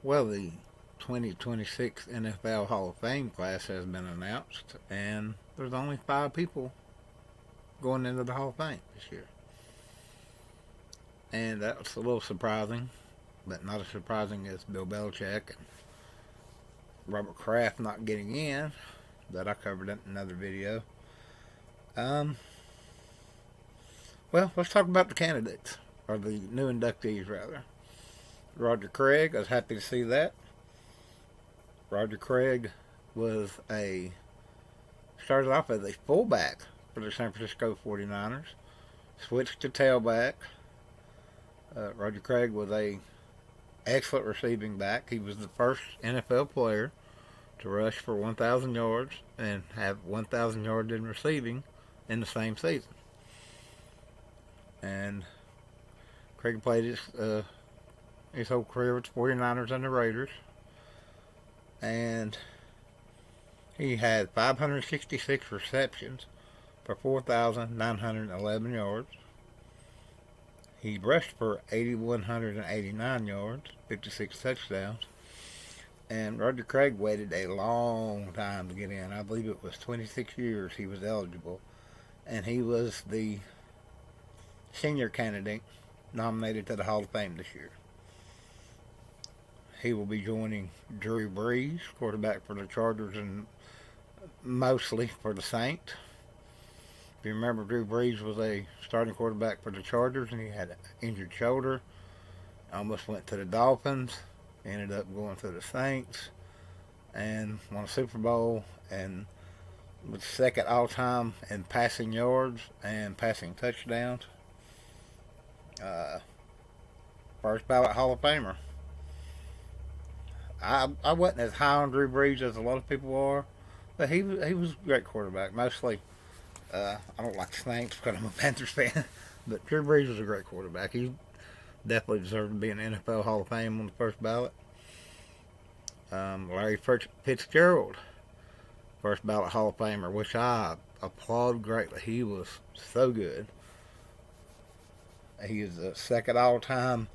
Well, the 2026 NFL Hall of Fame class has been announced, and there's only 5 people going into the Hall of Fame this year. And that's a little surprising, but not as surprising as Bill Belichick and Robert Kraft not getting in, that I covered in another video. Um, well, let's talk about the candidates, or the new inductees, rather. Roger Craig, I was happy to see that. Roger Craig was started off as a fullback for the San Francisco 49ers, switched to tailback. Roger Craig was a excellent receiving back. He was the first NFL player to rush for 1,000 yards and have 1,000 yards in receiving in the same season. And Craig played his whole career with the 49ers and the Raiders. And he had 566 receptions for 4,911 yards. He rushed for 8,189 yards, 56 touchdowns. And Roger Craig waited a long time to get in. I believe it was 26 years he was eligible. And he was the senior candidate nominated to the Hall of Fame this year. He will be joining Drew Brees, quarterback for the Chargers and mostly for the Saints. If you remember, Drew Brees was a starting quarterback for the Chargers, and he had an injured shoulder. Almost went to the Dolphins, ended up going to the Saints, and won a Super Bowl, and was second all-time in passing yards and passing touchdowns. First ballot Hall of Famer. I wasn't as high on Drew Brees as a lot of people are, but he was a great quarterback. Mostly, I don't like the Saints because I'm a Panthers fan, but Drew Brees was a great quarterback. He definitely deserved to be in the NFL Hall of Fame on the first ballot. Larry Fitzgerald, first ballot Hall of Famer, which I applaud greatly. He was so good. He is the second all time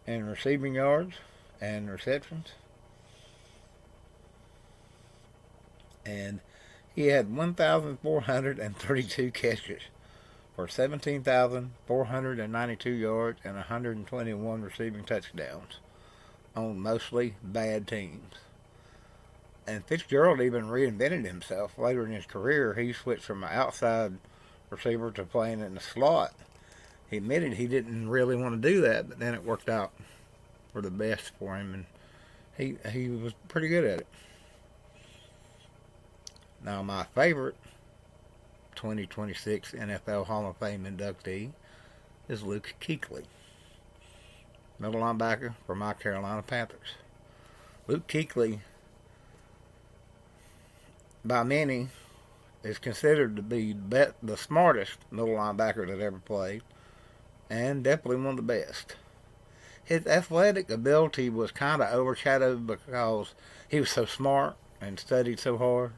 in receiving yards and receptions. And he had 1,432 catches for 17,492 yards and 121 receiving touchdowns on mostly bad teams. And Fitzgerald even reinvented himself later in his career. He switched from an outside receiver to playing in the slot. He admitted he didn't really want to do that, but then it worked out for the best for him, and he was pretty good at it. Now, my favorite 2026 NFL Hall of Fame inductee is Luke Kuechly, middle linebacker for my Carolina Panthers. Luke Kuechly, by many, is considered to be the smartest middle linebacker that ever played, and definitely one of the best. His athletic ability was kind of overshadowed because he was so smart and studied so hard,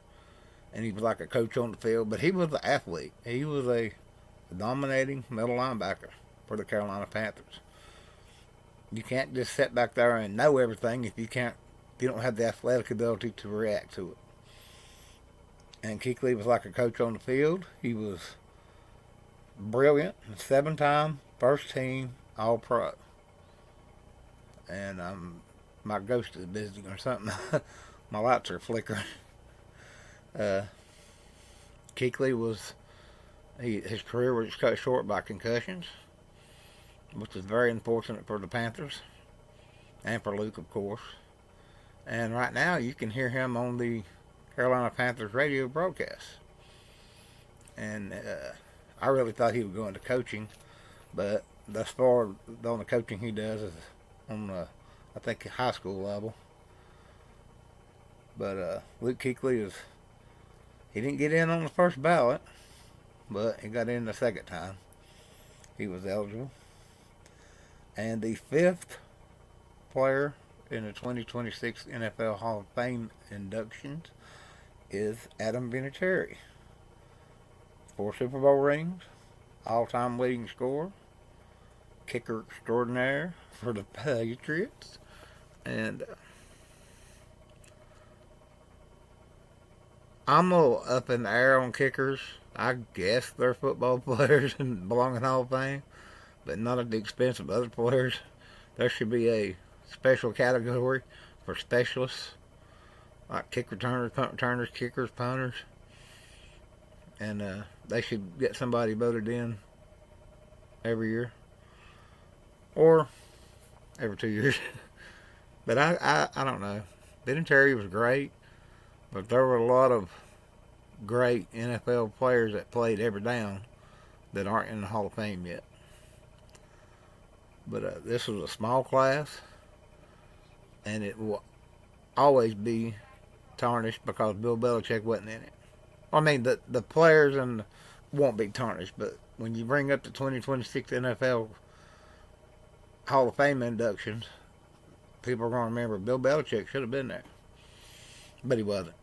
and he was like a coach on the field, but he was an athlete. He was a dominating middle linebacker for the Carolina Panthers. You can't just sit back there and know everything if you don't have the athletic ability to react to it. And Kuechly was like a coach on the field. He was brilliant, 7-time first team All Pro. And my ghost is busy or something. My lights are flickering. Kuechly his career was cut short by concussions, which is very unfortunate for the Panthers and for Luke, of course. And right now, you can hear him on the Carolina Panthers radio broadcast. And I really thought he would go into coaching, but thus far, the only coaching he does is on I think high school level. But Luke Kuechly he didn't get in on the first ballot, but he got in the second time. He was eligible. And the fifth player in the 2026 NFL Hall of Fame inductions is Adam Vinateri. 4 Super Bowl rings, all-time leading scorer, kicker extraordinaire for the Patriots, and I'm a little up in the air on kickers. I guess they're football players and belong in the Hall of Fame, but not at the expense of other players. There should be a special category for specialists, like kick returners, punt returners, kickers, punters, and they should get somebody voted in every year or every 2 years. But I don't know. Vinateri was great, but there were a lot of great NFL players that played every down that aren't in the Hall of Fame yet. But this was a small class, and it will always be tarnished because Bill Belichick wasn't in it. I mean, the players and won't be tarnished, but when you bring up the 2026 NFL Hall of Fame inductions, people are going to remember Bill Belichick should have been there, but he wasn't.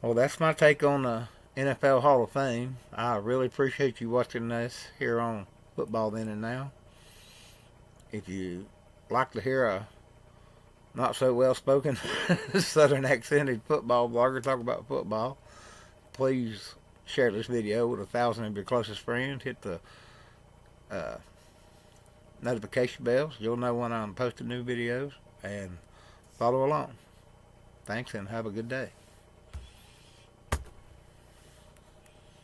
Well, that's my take on the NFL Hall of Fame. I really appreciate you watching this here on Football Then and Now. If you like to hear a not so well spoken southern accented football blogger talk about football, please share this video with 1,000 of your closest friends. Hit the uh, notification bells. You'll know when I'm posting new videos, and follow along. Thanks and have a good day.